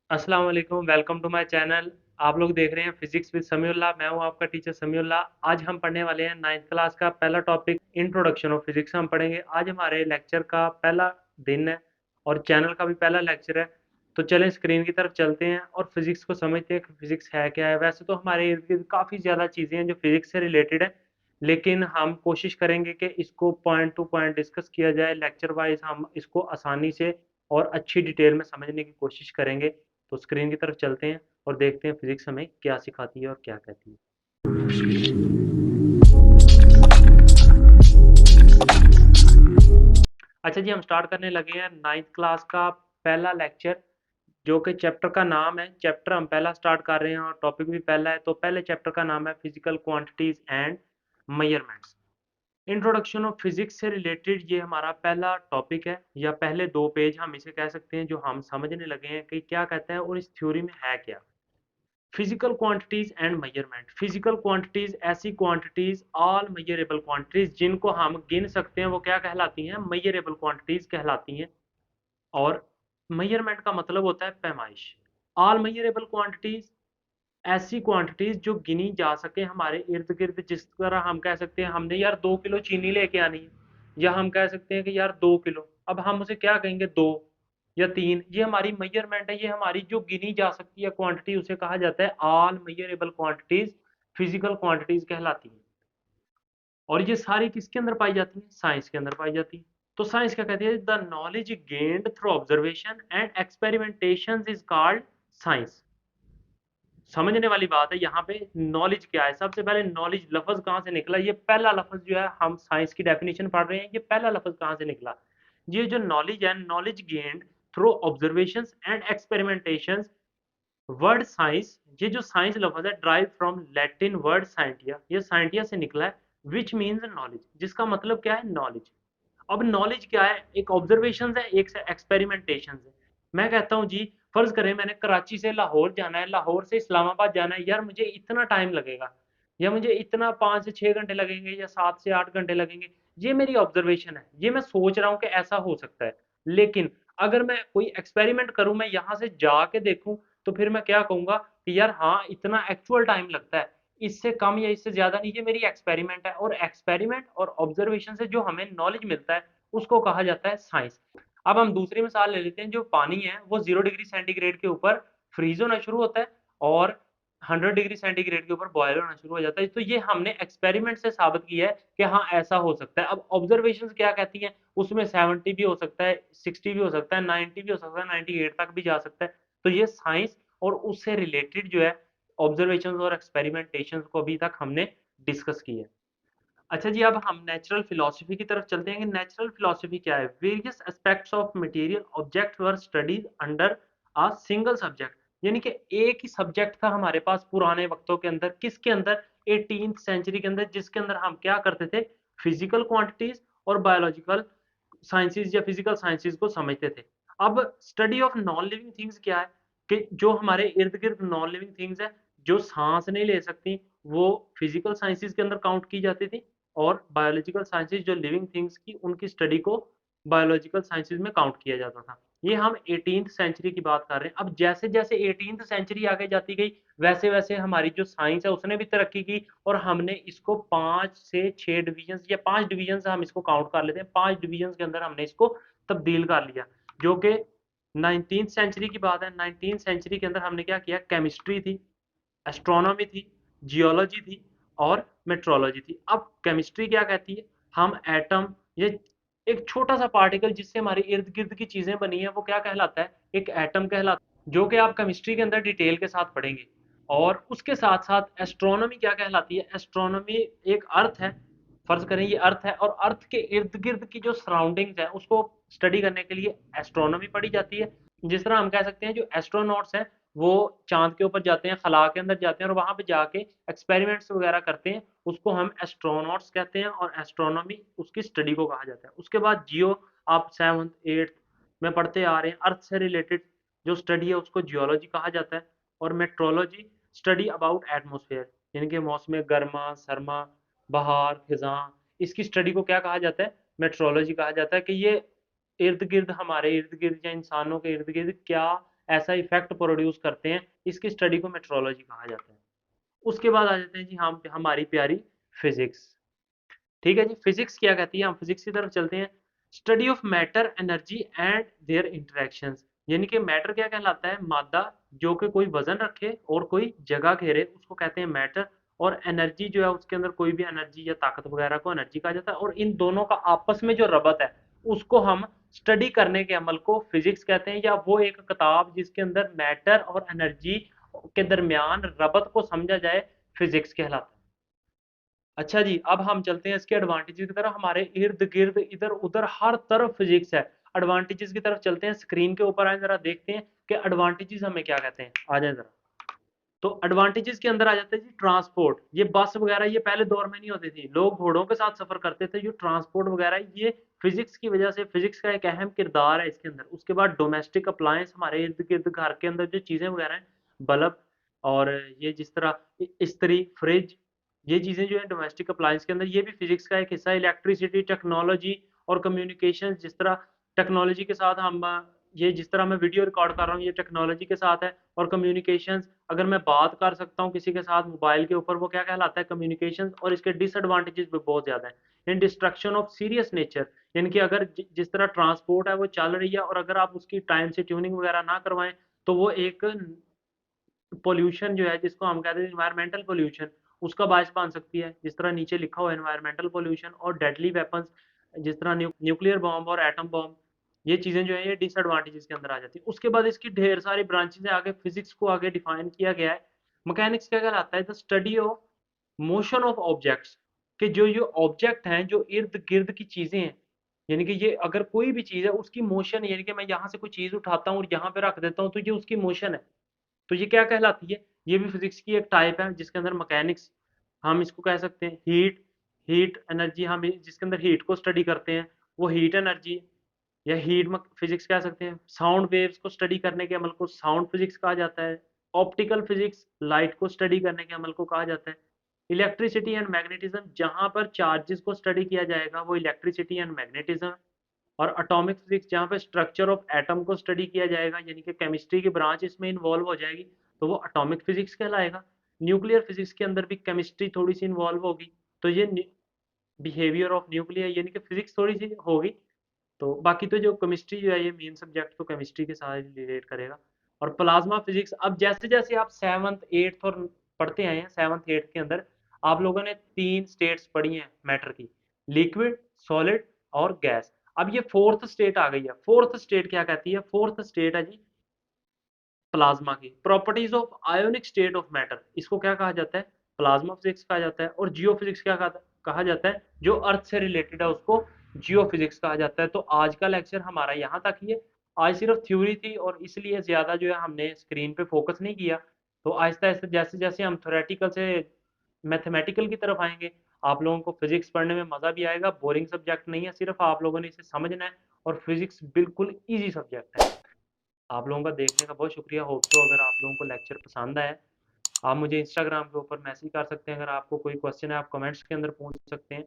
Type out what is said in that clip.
अस्सलाम वालेकुम, welcome to my channel. आप लोग देख रहे हैं फिजिक्स विद समीउल्लाह। मैं हूं आपका टीचर समीउल्लाह। आज हम पढ़ने वाले हैं 9th क्लास का पहला टॉपिक इंट्रोडक्शन ऑफ फिजिक्स हम पढ़ेंगे। आज हमारे लेक्चर का पहला दिन है और चैनल का भी पहला लेक्चर है। तो चलें स्क्रीन की तरफ चलते हैं और फिजिक्स को समझते हैं कि फिजिक्स है क्या है। वैसे तो हमारे इर्द गिर्द काफ़ी ज़्यादा चीज़ें हैं जो फिजिक्स से रिलेटेड है, लेकिन हम कोशिश करेंगे कि इसको पॉइंट टू पॉइंट डिस्कस किया जाए। लेक्चर वाइज हम इसको आसानी से और अच्छी डिटेल में समझने की कोशिश करेंगे। तो स्क्रीन की तरफ चलते हैं और देखते हैं फिजिक्स हमें क्या सिखाती है और क्या कहती है। अच्छा जी, हम स्टार्ट करने लगे हैं 9th क्लास का पहला लेक्चर, जो कि चैप्टर का नाम है। चैप्टर हम पहला स्टार्ट कर रहे हैं और टॉपिक भी पहला है। तो पहले चैप्टर का नाम है physical quantities and measurements. Introduction of physics से रिलेटेड ये हमारा पहला टॉपिक है, या पहले 2 पेज हम इसे कह सकते हैं, जो हम समझने लगे हैं कि क्या कहता है और इस थ्योरी में है क्या। Physical quantities and measurement. Physical quantities ऐसी क्वांटिटीज, ऑल मेजरेबल क्वांटिटीज जिनको हम गिन सकते हैं, वो क्या कहलाती हैं? मेजरेबल क्वांटिटीज कहलाती हैं। और मेजरमेंट का मतलब होता है पैमाइश। ऑल मेजरेबल क्वांटिटीज ऐसी क्वांटिटीज जो गिनी जा सके हमारे इर्द गिर्द। जिस तरह हम कह सकते हैं हमने यार 2 किलो चीनी लेके आनी है, या हम कह सकते हैं कि यार 2 किलो। अब हम उसे क्या कहेंगे? 2 या 3। ये हमारी मेजरमेंट है, ये हमारी जो गिनी जा सकती है क्वांटिटी, उसे कहा जाता है all measurable quantities, physical quantities कहलाती है। और ये सारी किसके अंदर पाई जाती है? साइंस के अंदर पाई जाती है। तो साइंस क्या कहती है? The knowledge gained through observation and experimentation is called science. समझने वाली बात है यहाँ पे। नॉलेज क्या है? सबसे पहले नॉलेज लफ्ज कहाँ से निकला? ये पहला लफ्ज जो है, हम साइंस की डेफिनेशन पढ़ रहे हैं, ये पहला लफ्ज कहाँ से निकला? ये जो नॉलेज है, knowledge gained through observation and experimentation. Word science, ये जो साइंस लफ्ज है, drive from Latin word scientia, ये साइंटिया से निकला है, विच मीन्स नॉलेज, जिसका मतलब क्या है? नॉलेज। अब नॉलेज क्या है? एक ऑब्जर्वेशन है, एक से एक्सपेरिमेंटेशन है। मैं कहता हूँ जी, फर्ज करें मैंने कराची से लाहौर जाना है, लाहौर से इस्लामाबाद जाना है, यार मुझे इतना टाइम लगेगा, या मुझे इतना 5 से 6 घंटे लगेंगे, या 7 से 8 घंटे लगेंगे। ये मेरी ऑब्जर्वेशन है, ये मैं सोच रहा हूँ कि ऐसा हो सकता है। लेकिन अगर मैं कोई एक्सपेरिमेंट करूं, मैं यहाँ से जाके देखूं, तो फिर मैं क्या कहूंगा कि यार हाँ, इतना एक्चुअल टाइम लगता है, इससे कम या इससे ज्यादा नहीं। ये मेरी एक्सपेरिमेंट है, और एक्सपेरिमेंट और ऑब्जर्वेशन से जो हमें नॉलेज मिलता है, उसको कहा जाता है साइंस। अब हम दूसरी मिसाल ले लेते हैं। जो पानी है वो 0 डिग्री सेंटीग्रेड के ऊपर फ्रीज होना शुरू होता है, और 100 डिग्री सेंटीग्रेड के ऊपर बॉयल होना शुरू हो जाता है। तो ये हमने एक्सपेरिमेंट से साबित किया है कि हाँ, ऐसा हो सकता है। अब ऑब्जर्वेशन क्या कहती हैं? उसमें 70 भी हो सकता है, 60 भी हो सकता है, 90 भी हो सकता है, 98 तक भी जा सकता है। तो ये साइंस और उससे रिलेटेड जो है ऑब्जर्वेशन और एक्सपेरिमेंटेशन को अभी तक हमने डिस्कस किया है। अच्छा जी, अब हम नेचुरल फिलॉसफी की तरफ चलते हैं कि नेचुरल फिलॉसफी क्या है। Various aspects of material object were studies under a single subject. यानी कि एक ही सब्जेक्ट था हमारे पास पुराने वक्तों के अंदर। किसके अंदर? 18th सेंचुरी के अंदर, जिसके अंदर हम क्या करते थे? फिजिकल क्वांटिटीज और बायोलॉजिकल साइंसेज या फिजिकल साइंसेज को समझते थे। अब study of non living things क्या है? कि जो हमारे इर्द गिर्द नॉन लिविंग थिंग्स है, जो सांस नहीं ले सकती, वो फिजिकल साइंसेज के अंदर काउंट की जाती थी। और बायोलॉजिकल साइंसेज जो लिविंग थिंग्स की, उनकी स्टडी को बायोलॉजिकल साइंसेज में काउंट किया जाता था। ये हम 18th सेंचुरी की बात कर रहे हैं। अब जैसे जैसे 18th सेंचुरी आगे जाती गई, वैसे वैसे हमारी जो साइंस है उसने भी तरक्की की, और हमने इसको 5 से 6 डिवीजन, या 5 डिवीजन हम इसको काउंट कर लेते हैं, 5 डिवीजन के अंदर हमने इसको तब्दील कर लिया। जो कि 19th सेंचुरी की बात है। 19th सेंचुरी के अंदर हमने क्या किया? केमिस्ट्री थी, एस्ट्रोनॉमी थी, जियोलॉजी थी, और मेट्रोलॉजी थी। अब केमिस्ट्री क्या कहती है? हम एटम, ये एक छोटा सा पार्टिकल जिससे हमारे इर्द गिर्द की चीजें बनी है, वो क्या कहलाता है? एक एटम कहलाता है, जो कि आप केमिस्ट्री के अंदर डिटेल के साथ पढ़ेंगे। और उसके साथ साथ एस्ट्रोनॉमी क्या कहलाती है? एस्ट्रोनॉमी एक अर्थ है, फर्ज करें ये अर्थ है, और अर्थ के इर्द गिर्द की जो सराउंडिंग्स है, उसको स्टडी करने के लिए एस्ट्रोनॉमी पढ़ी जाती है। जिस तरह हम कह सकते हैं, जो एस्ट्रोनॉट्स हैं वो चांद के ऊपर जाते हैं, खला के अंदर जाते हैं, और वहां पे जाके एक्सपेरिमेंट्स वगैरह करते हैं, उसको हम एस्ट्रोनॉट्स कहते हैं, और एस्ट्रोनॉमी उसकी स्टडी को कहा जाता है। उसके बाद जियो, आप 7th 8th में पढ़ते आ रहे हैं, अर्थ से रिलेटेड जो स्टडी है उसको जियोलॉजी कहा जाता है। और मेट्रोलॉजी, स्टडी अबाउट एटमोसफेयर, यानी कि मौसम गर्मा सरमा, बहार खिजां, इसकी स्टडी को क्या कहा जाता है? मेट्रोलॉजी कहा जाता है। कि ये इर्द गिर्द, हमारे इर्द गिर्द या इंसानों के इर्द गिर्द क्या ऐसा इफेक्ट प्रोड्यूस करते हैं, इसकी स्टडी को मेट्रोलॉजी कहा जाता है। उसके बाद आ जाते हैं जी हम हमारी प्यारी फिजिक्स। ठीक है जी, फिजिक्स क्या कहती है, हम फिजिक्स की तरफ चलते हैं। Study of matter, energy and their interactions, यानी कि मैटर क्या कहलाता है, मादा जो कि कोई वजन रखे और कोई जगह घेरे, उसको कहते हैं मैटर। और एनर्जी जो है उसके अंदर कोई भी एनर्जी या ताकत वगैरह को एनर्जी कहा जाता है। और इन दोनों का आपस में जो रबत है उसको हम स्टडी करने के अमल को फिजिक्स कहते हैं, या वो एक किताब जिसके अंदर मैटर और एनर्जी के दरमियान रबत को समझा जाए, फिजिक्स कहलाता है। अच्छा जी, अब हम चलते हैं इसके एडवांटेजेस की तरफ। हमारे इर्द गिर्द इधर उधर हर तरफ फिजिक्स है। एडवांटेजेस की तरफ चलते हैं, स्क्रीन के ऊपर आए जरा देखते हैं कि एडवांटेजेस हमें क्या कहते हैं। आ जाए जरा। तो एडवांटेजेस के अंदर आ जाते हैं जी ट्रांसपोर्ट। ये बस वगैरह ये पहले दौर में नहीं होती थी, लोग घोड़ों के साथ सफर करते थे। जो ट्रांसपोर्ट वगैरह ये फिजिक्स की वजह से, फिजिक्स का एक अहम किरदार है इसके अंदर। उसके बाद डोमेस्टिक अप्लायंस, हमारे इर्द गिर्द घर के अंदर जो चीजें वगैरह हैं, बल्ब और ये जिस तरह इस्त्री, फ्रिज, ये चीजें जो है डोमेस्टिक अप्लायंस के अंदर, ये भी फिजिक्स का एक हिस्सा है। इलेक्ट्रिसिटी, टेक्नोलॉजी और कम्युनिकेशन, जिस तरह टेक्नोलॉजी के साथ हम ये जिस तरह मैं वीडियो रिकॉर्ड कर रहा हूँ ये टेक्नोलॉजी के साथ है। और कम्युनिकेशंस, अगर मैं बात कर सकता हूँ किसी के साथ मोबाइल के ऊपर, वो क्या कहलाता है, कम्युनिकेशंस। और इसके डिसएडवांटेजेस भी बहुत ज्यादा है। इन डिस्ट्रक्शन ऑफ सीरियस नेचर, यानी कि अगर जिस तरह ट्रांसपोर्ट है वो चल रही है और अगर आप उसकी टाइम से ट्यूनिंग वगैरह ना करवाएं तो वो एक पोल्यूशन जो है जिसको हम कहते हैं एनवायरमेंटल पोल्यूशन, उसका बायस बन सकती है। जिस तरह नीचे लिखा हुआ है एनवायरमेंटल पोल्यूशन और डेडली वेपन्स, जिस तरह न्यूक्लियर बॉम्ब और एटम बॉम्ब, ये चीजें जो है ये डिसएडवांटेजेस के अंदर आ जाती है। उसके बाद इसकी ढेर सारी ब्रांचेज है आगे, फिजिक्स को आगे डिफाइन किया गया है। मैकेनिक्स क्या कहलाता है, the study of motion of objects, कि जो ये ऑब्जेक्ट हैं जो इर्द गिर्द की चीजें हैं, यानी कि ये अगर कोई भी चीज है उसकी मोशन, यानी कि मैं यहाँ से कोई चीज उठाता हूँ और यहाँ पे रख देता हूँ तो ये उसकी मोशन है, तो ये क्या कहलाती है, ये भी फिजिक्स की एक टाइप है जिसके अंदर मैकेनिक्स, हम इसको कह सकते हैं हीट, हीट एनर्जी, हम जिसके अंदर हीट को स्टडी करते हैं वो हीट एनर्जी या हीट फिजिक्स कह सकते हैं। साउंड वेव्स को स्टडी करने के अमल को साउंड फिजिक्स कहा जाता है। ऑप्टिकल फिजिक्स, लाइट को स्टडी करने के अमल को कहा जाता है। इलेक्ट्रिसिटी एंड मैग्नेटिज्म, जहां पर चार्जेस को स्टडी किया जाएगा वो इलेक्ट्रिसिटी एंड मैग्नेटिज्म है। और एटॉमिक फिजिक्स, जहाँ पे स्ट्रक्चर ऑफ एटम को स्टडी किया जाएगा, यानी कि केमिस्ट्री की ब्रांच इसमें इन्वॉल्व हो जाएगी, तो वो एटॉमिक फिजिक्स कहलाएगा। न्यूक्लियर फिजिक्स के अंदर भी केमिस्ट्री थोड़ी सी इन्वॉल्व होगी, तो ये बिहेवियर ऑफ न्यूक्लियर, यानी कि फिजिक्स थोड़ी सी होगी। तो बाकी तो जो केमिस्ट्री जो है ये मेन सब्जेक्ट तो केमिस्ट्री के साथ रिलेट करेगा। और प्लाज्मा फिजिक्स, अब जैसे जैसे आप सेवन्थ एट्थ और पढ़ते आए हैं, सेवन्थ एट्थ के अंदर आप लोगों ने 3 स्टेट्स पढ़ी हैं मैटर की, लिक्विड, सॉलिड और गैस। अब ये फोर्थ स्टेट आ गई है। फोर्थ स्टेट क्या कहती है, फोर्थ स्टेट है जी प्लाज्मा की। Properties of ionic state of matter, इसको क्या कहा जाता है, प्लाज्मा फिजिक्स कहा जाता है। और जियो फिजिक्स क्या कहा जाता है, जो अर्थ से रिलेटेड है उसको जियो फिजिक्स कहा जाता है। तो आज का लेक्चर हमारा यहाँ तक ही है। आज सिर्फ थ्योरी थी और इसलिए ज्यादा जो है हमने स्क्रीन पे फोकस नहीं किया। तो आहिस्ता आहिस्ता जैसे जैसे हम थ्योरेटिकल से मैथमेटिकल की तरफ आएंगे, आप लोगों को फिजिक्स पढ़ने में मजा भी आएगा। बोरिंग सब्जेक्ट नहीं है, सिर्फ आप लोगों ने इसे समझना है। और फिजिक्स बिल्कुल ईजी सब्जेक्ट है। आप लोगों का देखने का बहुत शुक्रिया। होप सो अगर आप लोगों को लेक्चर पसंद आया, आप मुझे इंस्टाग्राम के ऊपर मैसेज कर सकते हैं। अगर आपको कोई क्वेश्चन है आप कमेंट्स के अंदर पूछ सकते हैं।